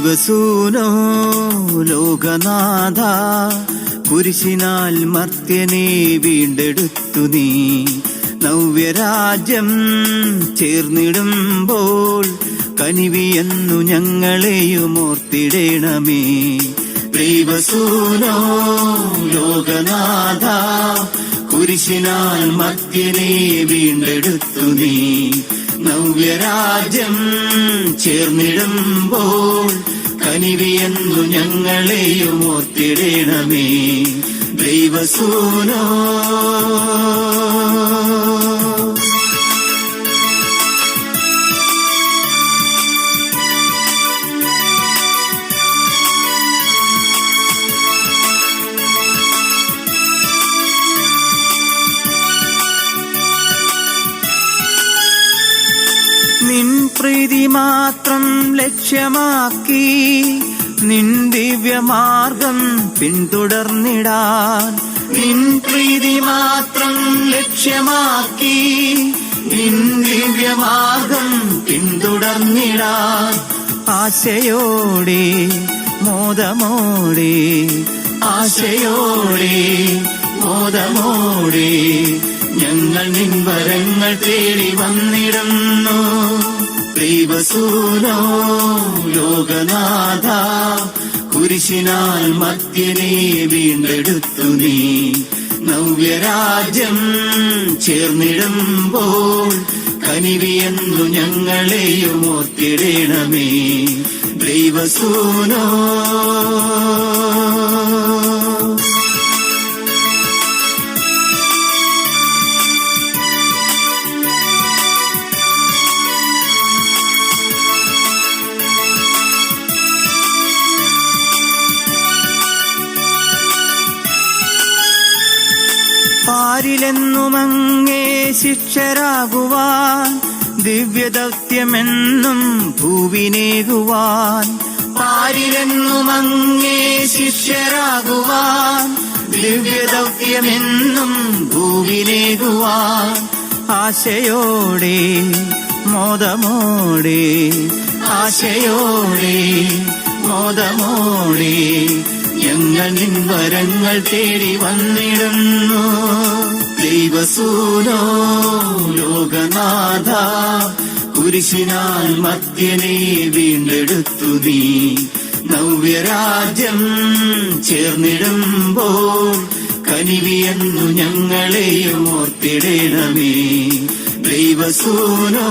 ദൈവസൂനോ ലോകനാഥ, കുരിശിനാൽ മർത്യനെ വീണ്ടെടുത്തു നീ. നവ്യരാജ്യം ചേർന്നിടുമ്പോൾ കനിവിയെന്നു ഞങ്ങളെയും ഓർത്തിടേണമേ. ദൈവസൂനോ ലോകനാഥ, കുരിശിനാൽ മർത്യനെ വീണ്ടെടുത്തു നീ. നവ്യരാജ്യം ചേർന്നിടുമ്പോൾ കനിവിയെന്നു ഞങ്ങളെയും ഓർത്തിടേണമേ. ദൈവസൂനോ നിൻ പ്രീതി മാത്രം ലക്ഷ്യമാക്കി നിൻ ദിവ്യമാർഗം പിന്തുടർന്നിടാൻ. നിൻ പ്രീതി മാത്രം ലക്ഷ്യമാക്കി നിൻ ദിവ്യമാർഗം പിന്തുടർന്നിടാൻ. ആശയോടെ മോദമോടെ, ആശയോടെ മോദമോടെ ഞങ്ങൾ നിൻ വരങ്ങൾ തേടി വന്നിടുന്നു. ദൈവസൂനോ ലോകനാഥ, കുരിശിനാൽ മർത്യനെ വീണ്ടെടുത്തു നീ. നവ്യരാജ്യം ചേർന്നിടുമ്പോൾ കനിവിയെന്നു ഞങ്ങളെയും ഓർത്തിടേണമേ. ദൈവസൂനോ പാരിലെന്നുമങ്ങേ ശിഷ്യരാകുവാൻ, ദിവ്യദൗത്യമെന്നും ഭൂവിനേകുവാൻ. പാരിലെന്നുമങ്ങേ ശിഷ്യരാകുവാൻ, ദിവ്യദൗത്യമെന്നും ഭൂവിനേകുവാൻ. ആശയോടെ മോദമോടെ, ആശയോടെ മോദമോടെ ഞങ്ങൾ നിൻ വരങ്ങൾ തേടി വന്നിടുന്നു. ദൈവസൂനോ ലോകനാഥ, കുരിശിനാൽ മർത്യനെ വീണ്ടെടുത്തു നീ. നവ്യരാജ്യം ചേർന്നിടുമ്പോൾ കനിവിയെന്നു ഞങ്ങളെയും ഓർത്തിടേണമേ. ദൈവസൂനോ